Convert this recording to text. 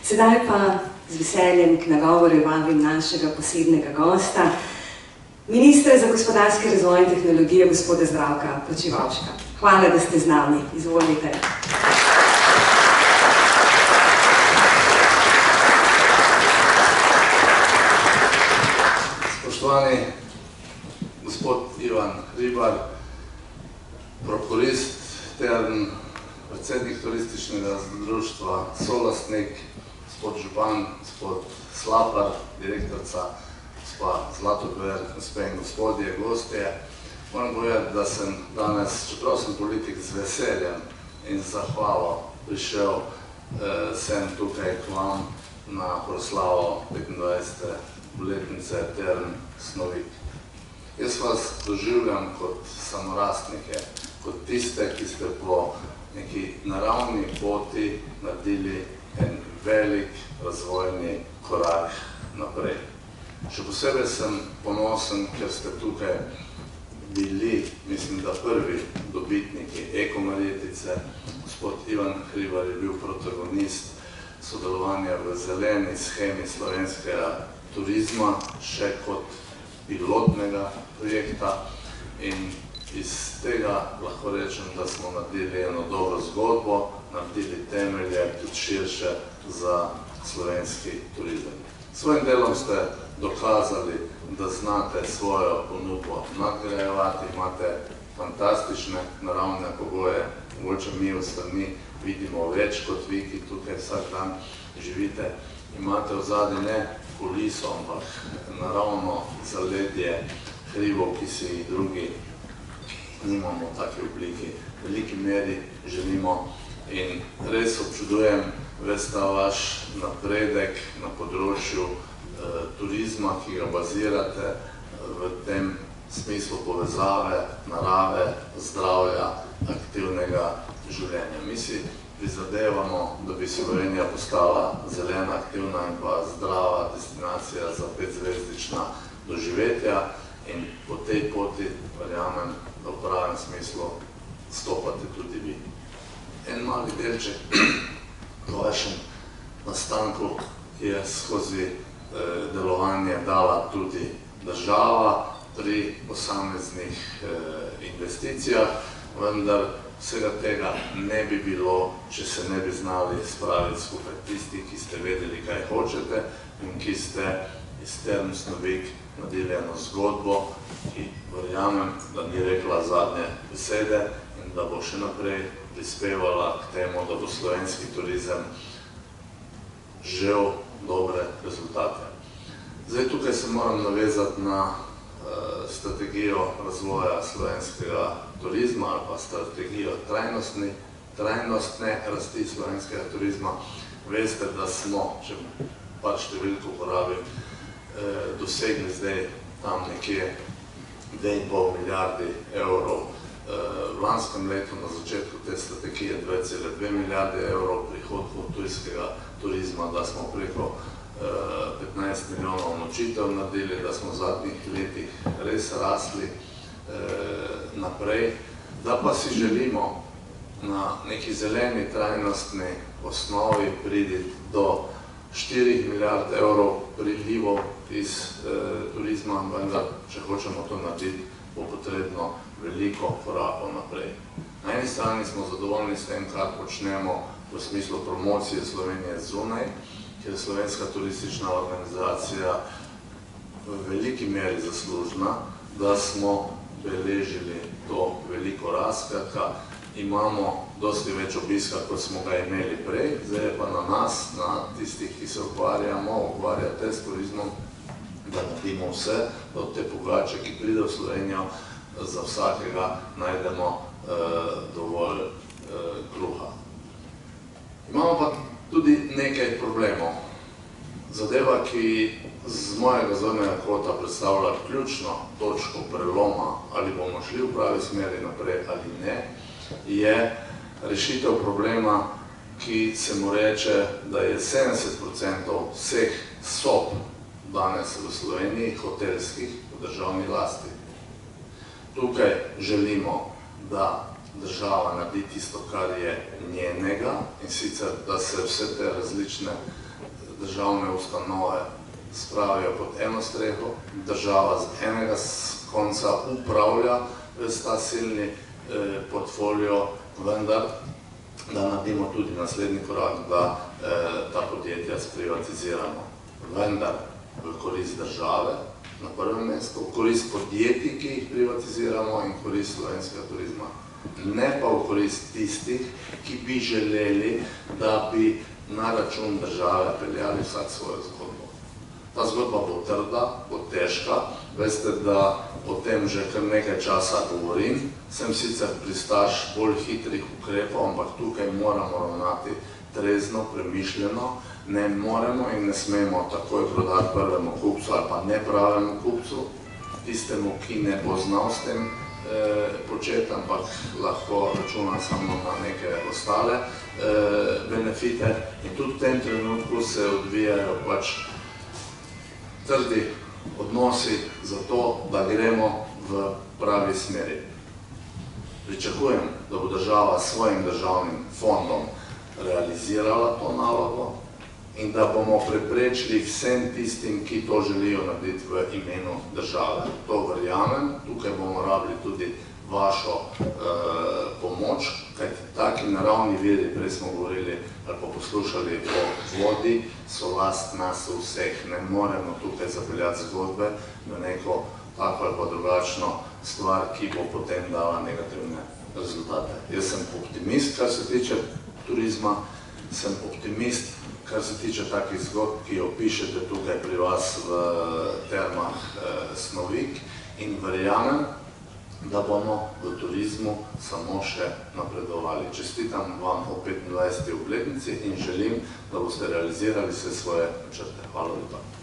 Sedaj pa z veseljem k nagovoru vabim našega posebnega gosta, ministra za gospodarski razvoj in tehnologijo, gospoda Zdravka Počivalška. Hvala, da ste z nami. Izvolite. Spoštovani gospod Ivan Hribar, prokurist, predsednik turističnega društva Solastnik, gospod župan, gospod Slapar, direktorca, gospa Zlatogver, gospe in gospodje, gostje. Moram povedati, da sem danes, čeprav sem politik, z veseljem in zahvalo prišel sem tukaj k vam na proslavo 25. obletnice Term Snovik. Jaz vas doživljam kot samorastnike, kot tiste, ki ste po neki naravni poti naredili en velik razvojni korak naprej. Še posebej sem ponosen, ker ste tukaj bili, mislim, da prvi dobitniki Eko-Marjetice. Gospod Ivan Hribar je bil protagonist sodelovanja v zeleni shemi slovenskega turizma, še kot pilotnega projekta, in iz tega lahko rečem, da smo naredili eno dobro zgodbo, naredili temelje tudi širše za slovenski turizem. Svojim delom ste dokazali, da znate svojo ponudbo nadgrajevati, imate fantastične naravne pogoje, mogoče mi ostali vidimo več kot vi, ki tukaj vsak dan živite. Imate v zadnji ne kuliso, ampak naravno zaledje hribov, ki si jih drugi nimamo v taki obliki. V veliki meri želimo in res občudujem ves ta vaš napredek na področju turizma, ki ga bazirate v tem smislu povezave, narave, zdravja, aktivnega življenja. Mi si prizadevamo, da bi Slovenija postala zelena, aktivna in pa zdrava destinacija za 5-zvezdična doživetja in po tej poti, verjamem, da v pravem smislu stopate tudi vi. En mali delček v vašem nastanku je skozi delovanje dala tudi država pri posameznih investicijah, vendar vsega tega ne bi bilo, če se ne bi znali spraviti skupaj tisti, ki ste vedeli, kaj hočete in ki ste iz Term Snovik naredili eno zgodbo, ki verjamem, da ni rekla zadnje besede in da bo še naprej prispevala k temu, da bo slovenski turizem žel dobre rezultate. Zdaj tukaj se moram navezati na strategijo razvoja slovenskega turizma ali pa strategijo trajnostne rasti slovenskega turizma. Veste, da smo, če par številko uporabim, dosegli zdaj tam nekje 2,5 milijardi evrov. V lanskem letu na začetku te strategije 2,2 milijarde evrov prihodkov tujskega turizma, da smo preko 15 milijonov nočitev naredili, da smo v zadnjih letih res rasli naprej, da pa si želimo na neki zeleni trajnostni osnovi priti do 4 milijard evrov prilivov iz turizma, vendar, če hočemo to narediti, bo potrebno veliko korakov naprej. Na eni strani smo zadovoljni s tem, kar počnemo v smislu promocije Slovenije zunaj, ker je slovenska turistična organizacija v veliki meri zaslužna, da smo beležili to veliko rast, skratka imamo dosti več obiska, kot smo ga imeli prej, zdaj je pa na nas, na tistih, ki se ukvarjate s turizmom, da naredimo vse, da od te pogače, ki pride v Slovenijo, za vsakega najdemo dovolj kruha. Imamo pa tudi nekaj problemov. Zadeva, ki z mojega zornega kota predstavlja ključno točko preloma, ali bomo šli v pravi smeri naprej ali ne, je rešitev problema, ki se mu reče, da je 70% vseh sob danes v Sloveniji hotelskih v državni lasti. Tukaj želimo, da država naredi tisto, kar je njenega, in sicer, da se vse te različne državne ustanove spravijo pod eno streho, država z enega konca upravlja ta silni portfolio, vendar da naredimo tudi naslednji korak, da ta podjetja sprivatiziramo. Vendar v korist države, na prvem mestu, v korist podjetij, ki jih privatiziramo in korist slovenskega turizma. Ne pa v korist tistih, ki bi želeli, da bi na račun države peljali vsak svojo zgodbo. Ta zgodba bo trda, bo težka, veste, da o tem že kar nekaj časa govorim. Sem sicer pristaš bolj hitrih ukrepov, ampak tukaj moramo ravnati trezno, premišljeno. Ne moremo in ne smemo takoj prodati prvemu kupcu ali pa nepravemu kupcu, tistemu, ki ne bo znal s tem početi, ampak lahko računa samo na neke ostale benefite. In tudi v tem trenutku se odvijajo pač trdi odnosi za to, da gremo v pravi smeri. Pričakujem, da bo država s svojim državnim fondom realizirala to nalogo in da bomo preprečili vsem tistim, ki to želijo narediti v imenu države. To verjamem, tukaj bomo rabili tudi vašo pomoč, kajti taki naravni viri, prej smo govorili ali pa poslušali o vodi, so last nas vseh. Ne moremo tukaj zapeljati zgodbe na neko tako ali pa drugačno stvar, ki bo potem dala negativne rezultate. Jaz sem optimist, kar se tiče turizma, sem optimist, kar se tiče takih zgodb, ki jo pišete tukaj pri vas v termah Snovik, in verjamem, da bomo v turizmu samo še napredovali. Čestitam vam o 25. obletnici in želim, da boste realizirali vse svoje načrte. Hvala lepa.